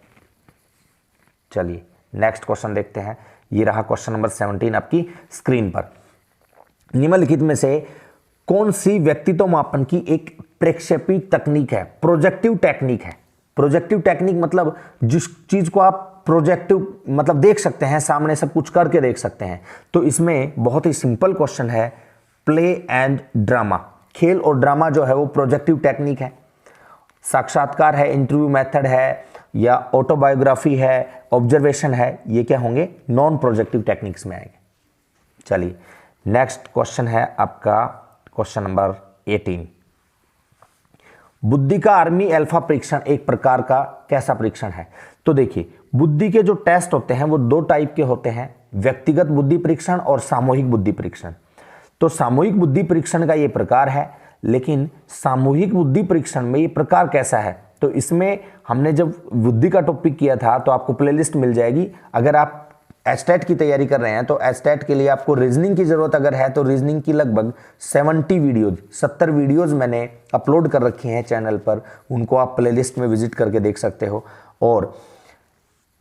चलिए नेक्स्ट क्वेश्चन देखते हैं। ये रहा क्वेश्चन नंबर 17 आपकी स्क्रीन पर। निम्नलिखित में से कौन सी व्यक्तित्व मापन की एक प्रक्षेपी तकनीक है? प्रोजेक्टिव टेक्निक है। प्रोजेक्टिव टेक्निक मतलब जिस चीज को आप प्रोजेक्टिव मतलब देख सकते हैं, सामने सब कुछ करके देख सकते हैं। तो इसमें बहुत ही सिंपल क्वेश्चन है, प्ले एंड ड्रामा। खेल और ड्रामा जो है वो प्रोजेक्टिव टेक्निक है। साक्षात्कार है, इंटरव्यू मेथड है, या ऑटोबायोग्राफी है, ऑब्जर्वेशन है, ये क्या होंगे? नॉन प्रोजेक्टिव टेक्निक्स में आएंगे। चलिए नेक्स्ट क्वेश्चन है आपका क्वेश्चन नंबर 18। बुद्धि का आर्मी अल्फा परीक्षण एक प्रकार का कैसा परीक्षण है? तो देखिए, बुद्धि के जो टेस्ट होते हैं वो दो टाइप के होते हैं, व्यक्तिगत बुद्धि परीक्षण और सामूहिक बुद्धि परीक्षण। तो सामूहिक बुद्धि परीक्षण का ये प्रकार है, लेकिन सामूहिक बुद्धि परीक्षण में ये प्रकार कैसा है? तो इसमें हमने जब बुद्धि का टॉपिक किया था तो आपको प्लेलिस्ट मिल जाएगी। अगर आप एस्टेट की तैयारी कर रहे हैं तो एस्टेट के लिए आपको रीजनिंग की जरूरत अगर है तो रीजनिंग की लगभग 70 वीडियोज मैंने अपलोड कर रखी हैं चैनल पर, उनको आप प्लेलिस्ट में विजिट करके देख सकते हो। और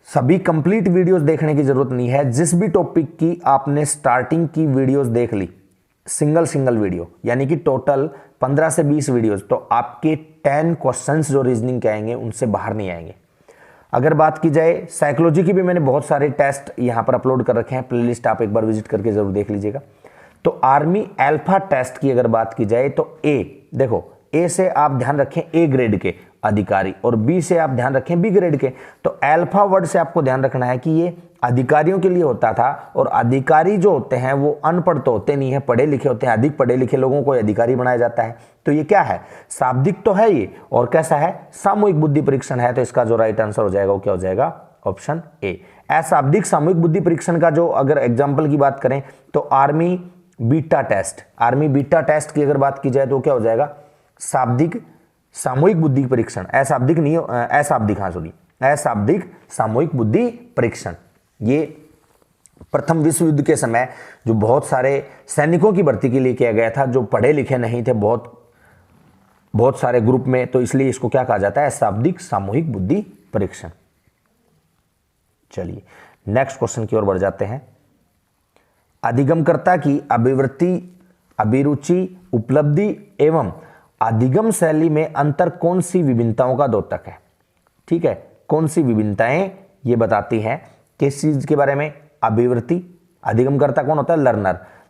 सभी कंप्लीट वीडियोस देखने की जरूरत नहीं है, जिस भी टॉपिक की आपने स्टार्टिंग की वीडियोस देख ली, सिंगल वीडियो, यानी कि टोटल 15 से 20 वीडियोस, तो आपके 10 क्वेश्चंस जो रीजनिंग के आएंगे उनसे बाहर नहीं आएंगे। अगर बात की जाए साइकोलॉजी की भी मैंने बहुत सारे टेस्ट यहां पर अपलोड कर रखे हैं, प्लेलिस्ट आप एक बार विजिट करके जरूर देख लीजिएगा। तो आर्मी अल्फा टेस्ट की अगर बात की जाए तो देखो ए से आप ध्यान रखें ए ग्रेड के अधिकारी और बी से आप ध्यान रखें बी ग्रेड के। तो अल्फा वर्ड से आपको ध्यान रखना है कि ये अधिकारियों के लिए होता था, और अधिकारी जो होते हैं वो अनपढ़ तो होते नहीं है, पढ़े लिखे होते हैं। अधिक पढ़े लिखे लोगों को अधिकारी बनाया जाता है। तो ये क्या है? शाब्दिक तो है ये, और कैसा है? सामूहिक बुद्धि परीक्षण है। तो इसका जो राइट आंसर हो जाएगा वो क्या हो जाएगा? Option A. अशाब्दिक सामूहिक बुद्धि परीक्षण का जो अगर एग्जाम्पल की बात करें तो आर्मी बीटा टेस्ट की अगर बात की जाए तो क्या हो जाएगा? शाब्दिक सामूहिक बुद्धि परीक्षण। अशाब्दिक नहीं, अशाब्दिक सामूहिक बुद्धि परीक्षण। ये प्रथम विश्व युद्ध के समय जो बहुत सारे सैनिकों की भर्ती के लिए किया गया था, जो पढ़े लिखे नहीं थे बहुत सारे ग्रुप में, तो इसलिए इसको क्या कहा जाता है? अशाब्दिक सामूहिक बुद्धि परीक्षण। चलिए नेक्स्ट क्वेश्चन की ओर बढ़ जाते हैं। अधिगमकर्ता की अभिवृत्ति, अभिरुचि, उपलब्धि एवं अधिगम शैली में अंतर कौन सी विभिन्नताओं का द्योतक है? ठीक है, कौन सी विभिन्नताएं ये बताती हैं? किस चीज के बारे में? अभिवृत्ति। अधिगमकर्ता कौन होता है?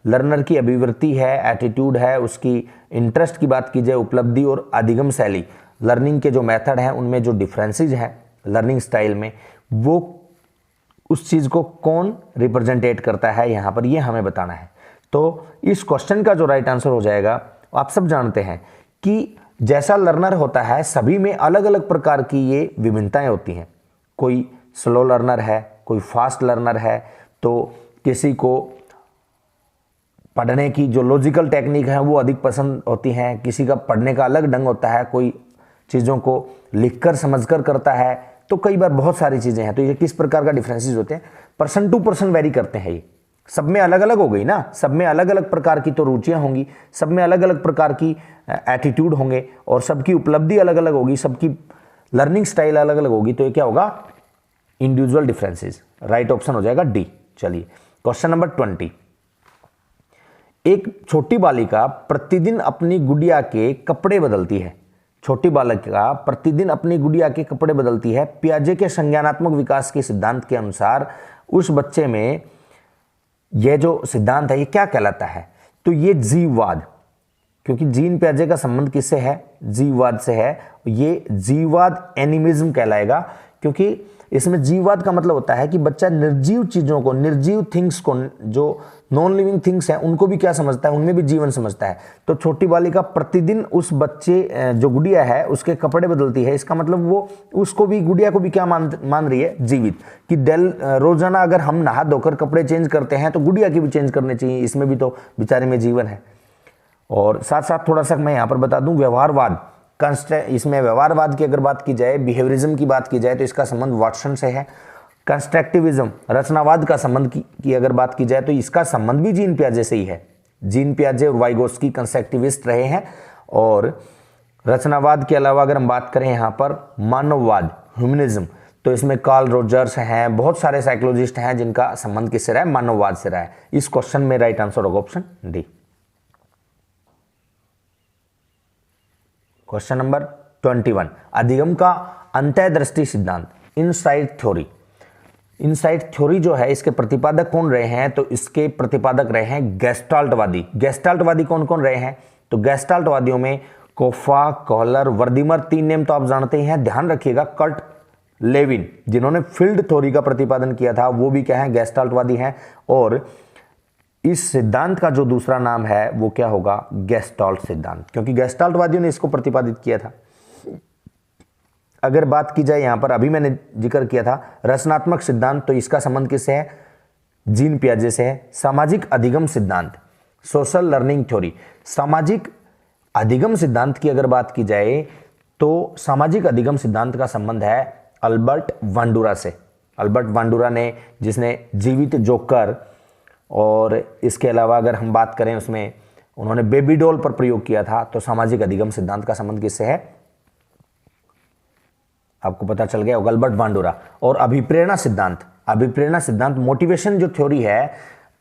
लर्नर की अभिवृत्ति है, एटीट्यूड है, उसकी इंटरेस्ट की बात की जाए, उपलब्धि और अधिगम शैली, लर्निंग के जो मेथड हैं उनमें जो डिफरेंसेस हैं लर्निंग स्टाइल में, वो उस चीज को कौन रिप्रेजेंटेट करता है यहाँ पर, ये हमें बताना है। तो इस क्वेश्चन का जो राइट आंसर हो जाएगा, आप सब जानते हैं कि जैसा लर्नर होता है सभी में अलग अलग प्रकार की ये विभिन्नताएं होती हैं। कोई स्लो लर्नर है, कोई फास्ट लर्नर है, तो किसी को पढ़ने की जो लॉजिकल टेक्निक है वो अधिक पसंद होती हैं, किसी का पढ़ने का अलग ढंग होता है, कोई चीज़ों को लिखकर समझकर करता है। तो कई बार बहुत सारी चीज़ें हैं। तो ये किस प्रकार का डिफरेंसेस होते हैं? पर्सन टू पर्सन वेरी करते हैं। ये सब में अलग अलग हो गई ना, सब में अलग अलग प्रकार की तो रुचियां होंगी, सब में अलग अलग प्रकार की एटीट्यूड होंगे, और सबकी उपलब्धि अलग अलग होगी, सबकी लर्निंग स्टाइल अलग अलग होगी। तो ये क्या होगा? Individual differences. राइट ऑप्शन हो जाएगा डी। चलिए क्वेश्चन नंबर 20। एक छोटी बालिका प्रतिदिन अपनी गुड़िया के कपड़े बदलती है। छोटी बालिका प्रतिदिन अपनी गुड़िया के कपड़े बदलती है। पियाजे के संज्ञानात्मक विकास के सिद्धांत के अनुसार उस बच्चे में यह जो सिद्धांत है ये क्या कहलाता है? तो ये जीववाद, क्योंकि जीन पियाजे का संबंध किससे है? जीववाद से है। ये जीववाद एनिमिज्म कहलाएगा, क्योंकि इसमें जीववाद का मतलब होता है कि बच्चा निर्जीव चीजों को, निर्जीव थिंग्स को, जो नॉन लिविंग थिंग्स हैं उनको भी क्या समझता है? उनमें भी जीवन समझता है। तो छोटी बालिका प्रतिदिन उस बच्चे जो गुड़िया है उसके कपड़े बदलती है, इसका मतलब वो उसको भी, गुड़िया को भी क्या मान रही है? जीवित। कि रोजाना अगर हम नहा धोकर कपड़े चेंज करते हैं तो गुड़िया की भी चेंज करने चाहिए, इसमें भी तो बेचारे में जीवन है। और साथ साथ थोड़ा सा मैं यहाँ पर बता दूं, व्यवहारवाद, इसमें व्यवहारवाद की अगर बात की जाए, बिहेवियरिज्म की बात की जाए तो इसका संबंध वाटसन से है। कंस्ट्रक्टिविज्म, रचनावाद का संबंध की अगर बात की जाए तो इसका संबंध भी जीन पियाजे से ही है। जीन पियाजे और वाइगोस्की कंस्ट्रक्टिविस्ट रहे हैं। और रचनावाद के अलावा अगर हम बात करें यहाँ पर मानववाद, ह्यूमनिज्म, तो इसमें कार्ल रोजर्स हैं, बहुत सारे साइकोलॉजिस्ट हैं जिनका संबंध किससे रहा है, मानववाद से रहा है। इस क्वेश्चन में राइट आंसर होगा ऑप्शन डी। क्वेश्चन नंबर 21, अधिगम का अंतःदृष्टि सिद्धांत, इनसाइट थ्योरी। इनसाइट थ्योरी जो है इसके प्रतिपादक कौन रहे हैं, तो इसके प्रतिपादक रहे हैं गेस्टाल्टवादी। गेस्टाल्टवादी कौन कौन रहे हैं, तो गेस्टाल्टवादियों में कोफा, कोहलर, वर्दीमर, 3 नेम तो आप जानते ही हैं। ध्यान रखिएगा, कर्ट लेविन जिन्होंने फील्ड थ्योरी का प्रतिपादन किया था वो भी क्या है, गेस्टाल्टवादी हैं। और इस सिद्धांत का जो दूसरा नाम है वो क्या होगा, गेस्टाल्ट सिद्धांत, क्योंकि गेस्टाल्टवादियों ने इसको प्रतिपादित किया था। अगर बात की जाए यहां पर, अभी मैंने जिक्र किया था रचनात्मक सिद्धांत, तो इसका संबंध किससे है, जीन पियाजे से है। सामाजिक अधिगम सिद्धांत, सोशल लर्निंग थ्योरी, सामाजिक अधिगम सिद्धांत की अगर बात की जाए तो सामाजिक अधिगम सिद्धांत का संबंध है अल्बर्ट बांडुरा से। अल्बर्ट बांडुरा ने, जिसने जीवित जोकर, और इसके अलावा अगर हम बात करें उसमें उन्होंने बेबी डॉल पर प्रयोग किया था। तो सामाजिक अधिगम सिद्धांत का संबंध किससे है, आपको पता चल गया, अल्बर्ट बांडुरा। और अभिप्रेरणा सिद्धांत, अभिप्रेरणा सिद्धांत मोटिवेशन जो थ्योरी है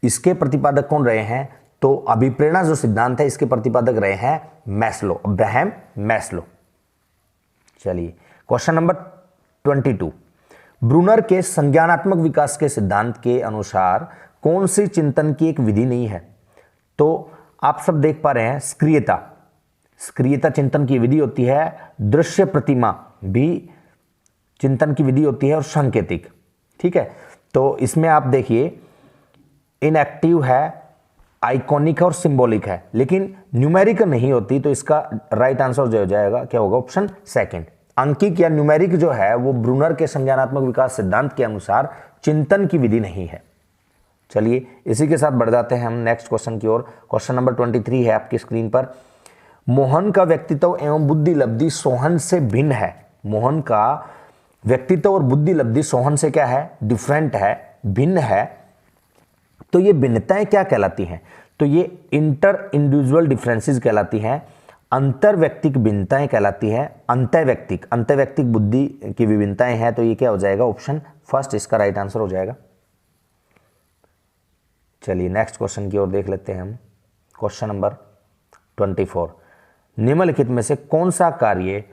इसके प्रतिपादक कौन रहे हैं, तो अभिप्रेरणा जो सिद्धांत है इसके प्रतिपादक रहे हैं मैस्लो, अब्राहम मैस्लो। चलिए क्वेश्चन नंबर 22, ब्रूनर के संज्ञानात्मक विकास के सिद्धांत के अनुसार कौन सी चिंतन की एक विधि नहीं है, तो आप सब देख पा रहे हैं सक्रियता, सक्रियता चिंतन की विधि होती है। दृश्य प्रतिमा भी चिंतन की विधि होती है, और सांकेतिक, ठीक है। तो इसमें आप देखिए इनएक्टिव है, आइकॉनिक है और सिंबॉलिक है, लेकिन न्यूमेरिक नहीं होती। तो इसका राइट आंसर जो हो जाएगा क्या होगा, ऑप्शन सेकंड। अंकिक या न्यूमेरिक जो है वो ब्रूनर के संज्ञानात्मक विकास सिद्धांत के अनुसार चिंतन की विधि नहीं है। चलिए इसी के साथ बढ़ जाते हैं हम नेक्स्ट क्वेश्चन की ओर। क्वेश्चन नंबर 23 है आपकी स्क्रीन पर। मोहन का व्यक्तित्व एवं बुद्धि लब्धि सोहन से भिन्न है। मोहन का व्यक्तित्व और बुद्धि लब्धि सोहन से क्या है, डिफरेंट है, भिन्न है। तो ये भिन्नताएं क्या कहलाती हैं, तो ये इंटर इंडिविजुअल डिफरेंसेस कहलाती हैं, अंतर व्यक्तिक भिन्नताएं कहलाती हैं, अंतर्व्यक्तिक बुद्धि की विभिन्नताएं हैं। तो ये क्या हो जाएगा, ऑप्शन फर्स्ट इसका राइट आंसर हो जाएगा। चलिए नेक्स्ट क्वेश्चन की ओर देख लेते हैं हम। क्वेश्चन नंबर 24, निम्नलिखित में से कौन सा कार्य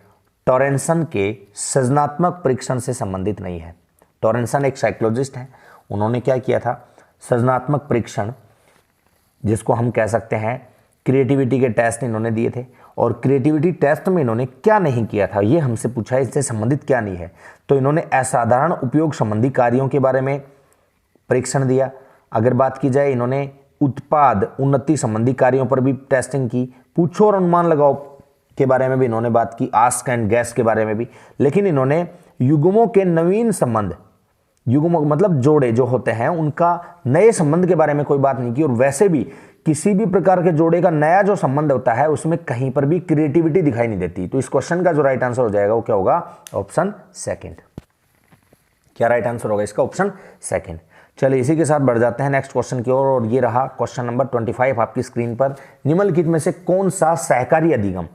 टॉरेंसन के सृजनात्मक परीक्षण से संबंधित नहीं है। टॉरेंसन एक साइकोलॉजिस्ट हैं, उन्होंने क्या किया था, सृजनात्मक परीक्षण जिसको हम कह सकते हैं क्रिएटिविटी के टेस्ट इन्होंने दिए थे। और क्रिएटिविटी टेस्ट में इन्होंने क्या नहीं किया था, ये हमसे पूछा है, इससे संबंधित क्या नहीं है। तो इन्होंने असाधारण उपयोग संबंधी कार्यों के बारे में परीक्षण दिया। अगर बात की जाए इन्होंने उत्पाद उन्नति संबंधी कार्यों पर भी टेस्टिंग की। पूछो और अनुमान लगाओ के बारे में भी इन्होंने बात की, आस्क एंड गैस के बारे में भी। लेकिन इन्होंने युग्मों के नवीन संबंध, युग्म मतलब जोड़े जो होते हैं उनका नए संबंध के बारे में कोई बात नहीं की। और वैसे भी किसी भी प्रकार के जोड़े का नया जो संबंध होता है उसमें कहीं पर भी क्रिएटिविटी दिखाई नहीं देती। तो इस क्वेश्चन का जो राइट आंसर हो जाएगा वो क्या होगा, ऑप्शन सेकंड। क्या राइट आंसर होगा इसका, ऑप्शन सेकंड। चलिए इसी के साथ बढ़ जाते हैं नेक्स्ट क्वेश्चन की ओर। और ये रहा क्वेश्चन नंबर 25 आपकी स्क्रीन पर। निम्नलिखित में से कौन सा सहकारी अधिगम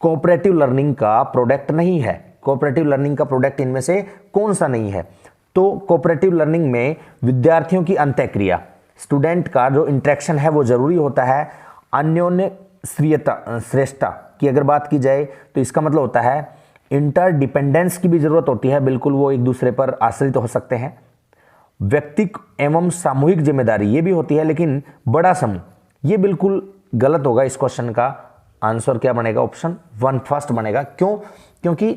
कोऑपरेटिव लर्निंग का प्रोडक्ट नहीं है। कोऑपरेटिव लर्निंग का प्रोडक्ट इनमें से कौन सा नहीं है, तो कोऑपरेटिव लर्निंग में विद्यार्थियों की अंतःक्रिया, स्टूडेंट का जो इंटरेक्शन है वो जरूरी होता है। अन्योन्य श्रेष्ठता की अगर बात की जाए तो इसका मतलब होता है इंटरडिपेंडेंस की भी जरूरत होती है, बिल्कुल वो एक दूसरे पर आश्रित हो सकते हैं। व्यक्तिक एवं सामूहिक जिम्मेदारी ये भी होती है, लेकिन बड़ा समूह ये बिल्कुल गलत होगा। इस क्वेश्चन का आंसर क्या बनेगा, ऑप्शन 1 फर्स्ट बनेगा। क्यों, क्योंकि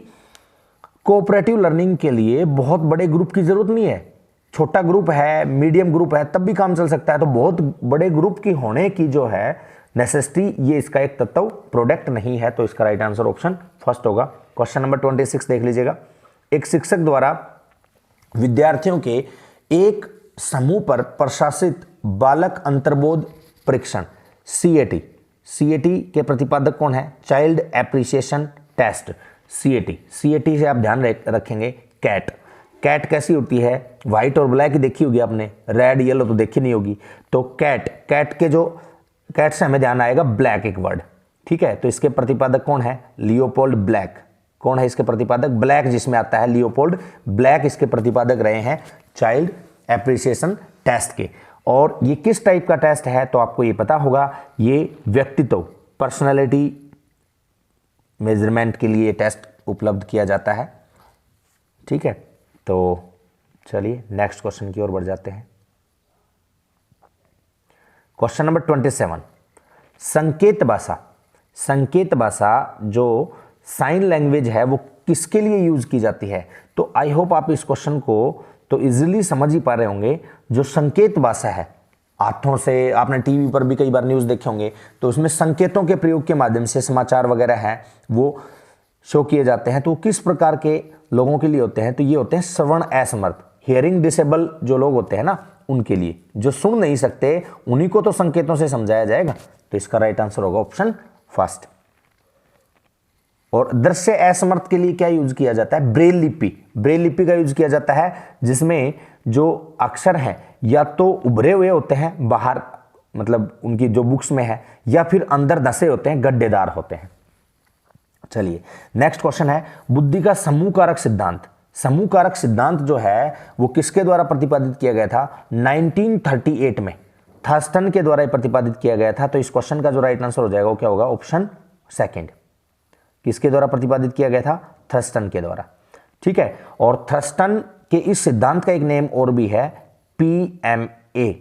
कोऑपरेटिव लर्निंग के लिए बहुत बड़े ग्रुप की जरूरत नहीं है। छोटा ग्रुप है, मीडियम ग्रुप है, तब भी काम चल सकता है। तो बहुत बड़े ग्रुप की होने की जो है नेसेसिटी, ये इसका एक तत्व प्रोडक्ट नहीं है। तो इसका राइट आंसर ऑप्शन फर्स्ट होगा। क्वेश्चन नंबर 26 देख लीजिएगा। एक शिक्षक द्वारा विद्यार्थियों के एक समूह पर प्रशासित बालक अंतर्बोध परीक्षण CAT, सीएटी के प्रतिपादक कौन है? Child appreciation test, CAT. CAT से आप ध्यान रखेंगे कैट। कैट कैसी होती है? व्हाइट और ब्लैक देखी होगी आपने, रेड येलो तो देखी नहीं होगी। तो कैट, कैट के जो कैट से हमें ध्यान आएगा ब्लैक एक वर्ड, ठीक है। तो इसके प्रतिपादक कौन है? Leopold black. कौन है इसके प्रतिपादक? ब्लैक जिसमें आता है, लियोपोल्ड ब्लैक इसके प्रतिपादक रहे हैं चाइल्ड एप्रिसिएशन टेस्ट के। और ये किस टाइप का टेस्ट है तो आपको ये पता होगा, ये व्यक्तित्व पर्सनालिटी मेजरमेंट के लिए टेस्ट उपलब्ध किया जाता है, ठीक है। तो चलिए नेक्स्ट क्वेश्चन की ओर बढ़ जाते हैं। क्वेश्चन नंबर 27, संकेत भाषा। संकेत भाषा जो साइन लैंग्वेज है वो किसके लिए यूज की जाती है? तो आई होप आप इस क्वेश्चन को तो इजीली समझ ही पा रहे होंगे। जो संकेत भाषा है, हाथों से, आपने टीवी पर भी कई बार न्यूज़ देखे होंगे, तो उसमें संकेतों के प्रयोग के माध्यम से समाचार वगैरह हैं वो शो किए जाते हैं। तो किस प्रकार के लोगों के लिए होते हैं? तो ये होते हैं श्रवण असमर्थ, हियरिंग डिसेबल जो लोग होते हैं ना, उनके लिए। जो सुन नहीं सकते उन्हीं को तो संकेतों से समझाया जाएगा। तो इसका राइट आंसर होगा ऑप्शन फर्स्ट। और दृश्य असमर्थ के लिए क्या यूज किया जाता है? ब्रेल लिपि। ब्रेल लिपि का यूज किया जाता है जिसमें जो अक्षर हैं या तो उभरे हुए होते हैं बाहर, मतलब उनकी जो बुक्स में है, या फिर अंदर धसे होते हैं, गड्ढेदार होते हैं। चलिए नेक्स्ट क्वेश्चन है, बुद्धि का समूह कारक सिद्धांत। समूह कारक सिद्धांत जो है वो किसके द्वारा प्रतिपादित किया गया था? 1938 में थर्स्टन के द्वारा प्रतिपादित किया गया था। तो इस क्वेश्चन का जो राइट आंसर हो जाएगा वो क्या होगा? Option second. किसके द्वारा प्रतिपादित किया गया था? थर्स्टन के द्वारा, ठीक है। और थर्स्टन के इस सिद्धांत का एक नेम और भी है, PMA,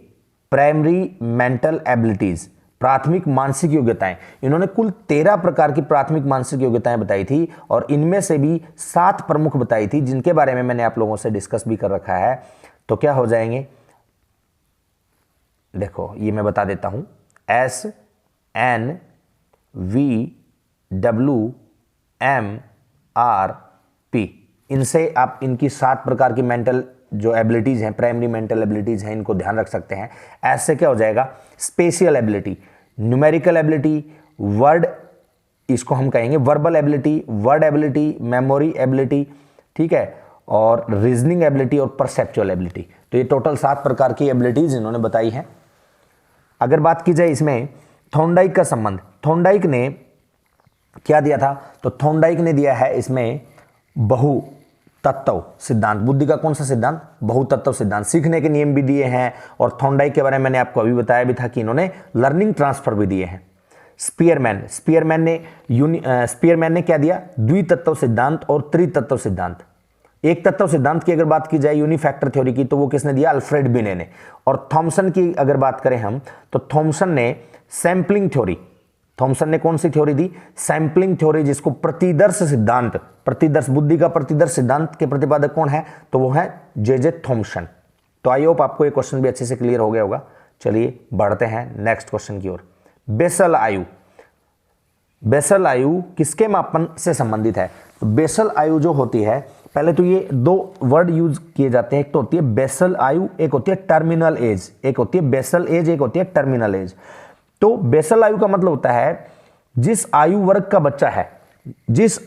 प्राइमरी मेंटल एबिलिटीज, प्राथमिक मानसिक योग्यताएं। इन्होंने कुल 13 प्रकार की प्राथमिक मानसिक योग्यताएं बताई थी और इनमें से भी 7 प्रमुख बताई थी, जिनके बारे में मैंने आप लोगों से डिस्कस भी कर रखा है। तो क्या हो जाएंगे? देखो ये मैं बता देता हूं, SNVWMRP। इनसे आप इनकी 7 प्रकार की मेंटल जो एबिलिटीज हैं, प्राइमरी मेंटल एबिलिटीज हैं, इनको ध्यान रख सकते हैं। ऐसे क्या हो जाएगा? Spatial ability, numerical ability, word, इसको हम कहेंगे verbal ability, word ability, memory ability, ठीक है, और रीजनिंग एबिलिटी और परसेप्चुअल एबिलिटी। तो ये टोटल 7 प्रकार की एबिलिटीज इन्होंने बताई हैं। अगर बात की जाए इसमें थॉर्नडाइक का संबंध, थॉर्नडाइक ने क्या दिया था? तो थॉर्नडाइक ने दिया है इसमें बहु तत्व सिद्धांत। बुद्धि का कौन सा सिद्धांत? बहुतत्व सिद्धांत। सीखने के नियम भी दिए हैं और थॉर्नडाइक के बारे में मैंने आपको अभी बताया भी था कि इन्होंने लर्निंग ट्रांसफर भी दिए हैं। स्पीयरमैन ने क्या दिया? द्वितत्व सिद्धांत और त्रितत्व सिद्धांत। एक तत्व सिद्धांत की अगर बात की जाए यूनिफैक्टर थ्योरी की, तो वो किसने दिया? अल्फ्रेड बिने ने। और थॉमसन की अगर बात करें हम, तो थॉमसन ने सैंपलिंग थ्योरी, थॉमसन ने कौन सी थ्योरी दी? सैंपलिंग थ्योरी, जिसको प्रतिदर्श सिद्धांत, प्रतिदर्श, बुद्धि का प्रतिदर्श सिद्धांत के प्रतिपादक कौन है? तो वो है जे थॉमसन। तो आई होप आपको ये क्वेश्चन भी अच्छे से क्लियर हो गया होगा। चलिए बढ़ते हैं नेक्स्ट क्वेश्चन की ओर। बेसल आयु। बेसल आयु किसके मापन से संबंधित है? तो बेसल आयु जो होती है, पहले तो ये 2 वर्ड यूज किए जाते हैं, एक तो होती है बेसल आयु, एक होती है टर्मिनल एज। एक होती है बेसल एज, एक होती है टर्मिनल एज। तो बेसल आयु का मतलब होता है जिस आयु वर्ग का बच्चा है, जिस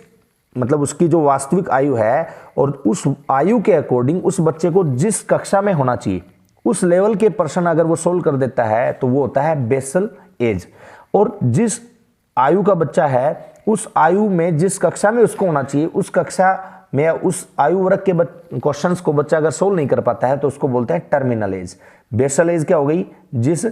मतलब उसकी जो वास्तविक आयु है, और उस आयु के अकॉर्डिंग उस बच्चे को जिस कक्षा में होना चाहिए उस लेवल के प्रश्न अगर वो सोल्व कर देता है तो वो होता है बेसल एज। और जिस आयु का बच्चा है उस आयु में जिस कक्षा में उसको होना चाहिए उस कक्षा में उस आयु वर्ग के क्वेश्चंस को बच्चा अगर सोल्व नहीं कर पाता है तो उसको बोलते हैं टर्मिनल एज। बेसल एज क्या हो गई? जिस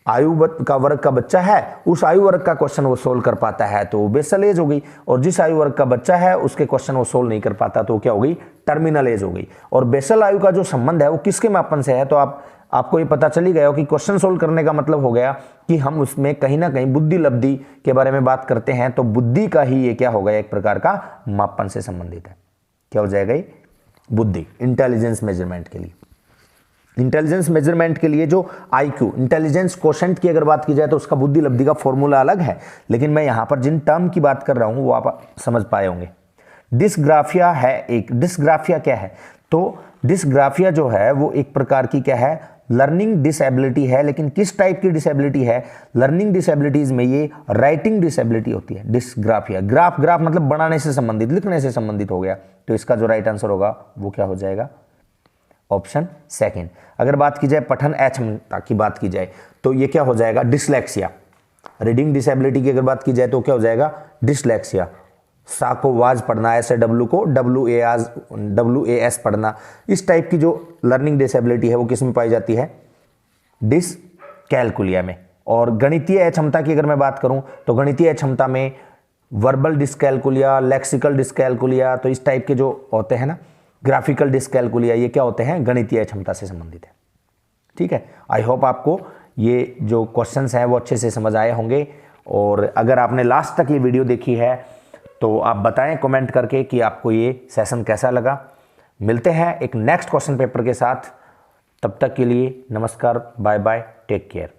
आयु का वर्ग का बच्चा है उस आयु वर्ग का क्वेश्चन वो सोल्व कर पाता है तो वो बेसल एज हो गई, और जिस आयु वर्ग का बच्चा है उसके क्वेश्चन वो सोल्व नहीं कर पाता तो क्या हो गई? टर्मिनल एज हो गई। और बेसल आयु का जो संबंध है वो किसके मापन से है? तो आपको ये पता चल ही गया हो कि क्वेश्चन सोल्व करने का मतलब हो गया कि हम उसमें कहीं ना कहीं बुद्धि लब्धि के बारे में बात करते हैं, तो बुद्धि का ही ये क्या हो गया? एक प्रकार का मापन से संबंधित है। क्या हो जाएगा ये? बुद्धि, इंटेलिजेंस मेजरमेंट के लिए। इंटेलिजेंस मेजरमेंट के लिए जो IQ, इंटेलिजेंस कोशेंट की अगर बात की जाए तो उसका बुद्धि लब्धि का फॉर्मूला अलग है, लेकिन मैं यहां पर जिन टर्म की बात कर रहा हूं वो आप समझ पाए होंगे। डिस्ग्राफिया है एक। डिस्ग्राफिया क्या है? तो डिस्ग्राफिया जो है वो एक प्रकार की क्या है? लर्निंग डिसेबिलिटी है, लेकिन किस टाइप की डिसेबिलिटी है? लर्निंग डिसेबिलिटीज में ये राइटिंग डिसेबिलिटी होती है, डिस्ग्राफिया। ग्राफ ग्राफ मतलब बनाने से संबंधित, लिखने से संबंधित हो गया। तो इसका जो राइट आंसर होगा वो क्या हो जाएगा? Option second. अगर बात की जाए पठन अक्षमता की बात की जाए तो ये क्या हो जाएगा? डिसलेक्सिया। रीडिंग डिसेबिलिटी की अगर बात की जाए तो क्या हो जाएगा? डिसलेक्सिया। सा को वाज पढ़ना, ऐसे डब्लू को WAS पढ़ना, इस टाइप की जो लर्निंग डिसेबिलिटी है वो किस में पाई जाती है? डिसकैलकुलिया में। और गणितीय अक्षमता की अगर मैं बात करूं तो गणितीय अक्षमता में वर्बल डिसकैलकुलिया, लेक्सिकल डिसकैलकुलिया, तो इस टाइप के जो होते हैं ना, ग्राफिकल डिसकैलकुलिया, ये क्या होते हैं? गणितीय अक्षमता से संबंधित है। ठीक है, आई होप आपको ये जो क्वेश्चंस हैं वो अच्छे से समझ आए होंगे। और अगर आपने लास्ट तक ये वीडियो देखी है तो आप बताएं कमेंट करके कि आपको ये सेशन कैसा लगा। मिलते हैं एक नेक्स्ट क्वेश्चन पेपर के साथ, तब तक के लिए नमस्कार, बाय बाय, टेक केयर।